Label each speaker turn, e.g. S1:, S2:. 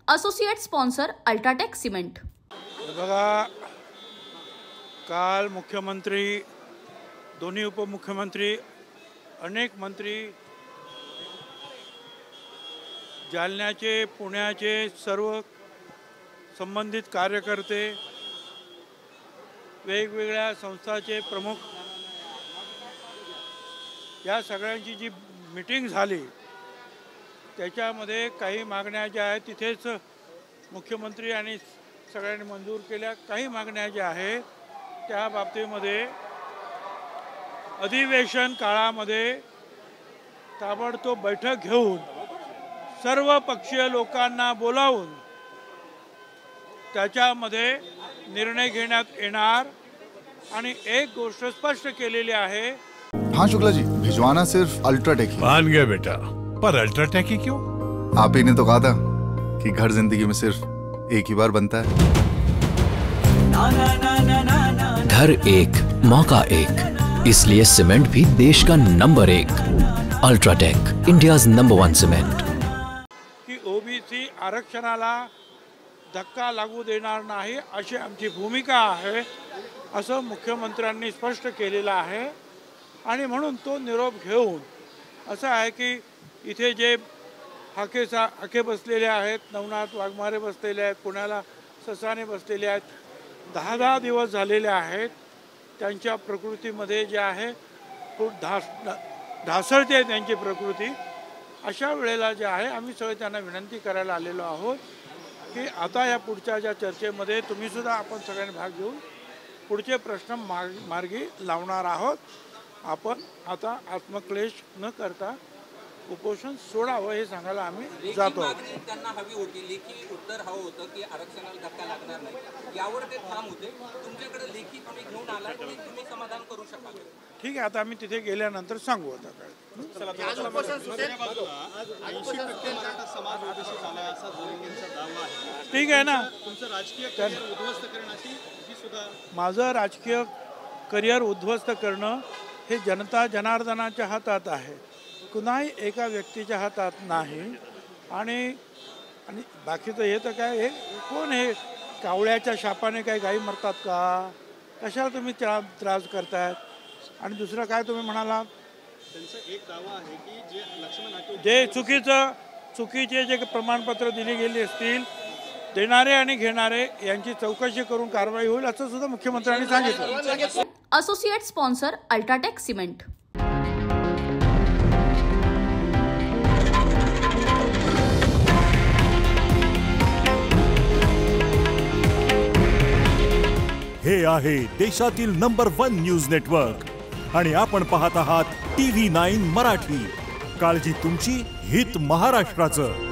S1: Associate sponsor UltraTech cement.
S2: बघा, काल मुख्यमंत्री, दोन्ही उपमुख्यमंत्री, अनेक मंत्री, जालन्याचे, पुण्याचे सर्व संबंधित कार्यकर्ते, वेगवेगळ्या संस्थाचे प्रमुख, या सगळ्यांची जी मीटिंग झाली त्याच्यामध्ये काही मागण्या ज्या आहेत तिथेच मुख्यमंत्री आणि सगळ्यांनी मंजूर केल्या। काही मागण्या ज्या आहेत त्या बाबतीमध्ये अधिवेशन काळामध्ये ताबडतोब बैठक घेऊन सर्व पक्षीय लोकांना बोलावून त्याच्यामध्ये निर्णय घेण्यात येणार। आणि एक गोष्ट स्पष्ट केलेली आहे।
S3: हाँ शुक्ला जी, भिजवाना सिर्फ अल्ट्राटेक ही।
S4: मान गया बेटा, पर अल्ट्राटेक ही क्यों?
S3: आप ही ने तो कहा था कि घर जिंदगी में सिर्फ एक ही बार बनता है।
S5: घर एक, मौका एक, इसलिए सीमेंट भी देश का number 1। UltraTech, India's number 1 cement.
S2: की ओबीसी आरक्षणाला धक्का लागू देणार नाही अशी आमची भूमिका आहे, असं मुख्यमंत्र्यांनी स्पष्ट केलेलं आहे। आणि म्हणून तो निरोप घेऊन असं आहे की इथे जे हाके बसलेले आहेत, नवनाथ वाघमारे बसलेले आहेत, पुण्याला ससाने बसलेले आहेत, 10 दिवस झालेले आहेत। त्यांच्या प्रकृतीमध्ये जे आहे खूप ढासळते त्यांची प्रकृती। अशा वेळेला जे आहे आम्ही सगळे त्यांना विनंती करायला आलेलो आहोत की आता या पुढच्या ज्या चर्चेमध्ये तुम्हीसुद्धा आपण सगळ्यांनी भाग घेऊन पुढचे प्रश्न मार्गी लावणार आहोत। आपण आता आत्मक्लेश न करता उपोषण सोडावं हे सांगायला आम्ही जातो।
S6: त्यांना हवी होती, लेखी उत्तर हवं होतं की आरक्षणाला धक्का लागणार नाही, यावर ते ठाम होते। तुमच्याकडे लेखी तुम्ही घेऊन आला की तुम्ही समाधान करू शकाल?
S2: ठीक आहे, आता आम्ही तिथे गेल्यानंतर सांगू। आता काय ठीक आहे ना, माझं राजकीय करिअर उद्ध्वस्त करणं हे जनता जनार्दनाच्या हातात आहे, कुणाही एका व्यक्तीच्या हातात नाही। आणि बाकीचं हे तर काय, हे कोण, हे कावळ्याच्या शापाने काय गायी मरतात का? कशाला तुम्ही त्रास करतायत? आणि दुसरं काय तुम्ही म्हणालात,
S7: त्यांचा एक दावा आहे की जे लक्ष्मण
S2: जे चुकीचे जे प्रमाणपत्र दिली गेली असतील, देणारे आणि घेणारे यांची चौकशी करून कारवाई होईल असं सुद्धा मुख्यमंत्र्यांनी सांगितलं।
S1: Associate sponsor UltraTech cement.
S8: हे आहे देशातील नंबर 1 न्यूज नेटवर्क आणि आपण पाहत आहात TV9 मराठी। काळजी तुमची, हित महाराष्ट्राचं।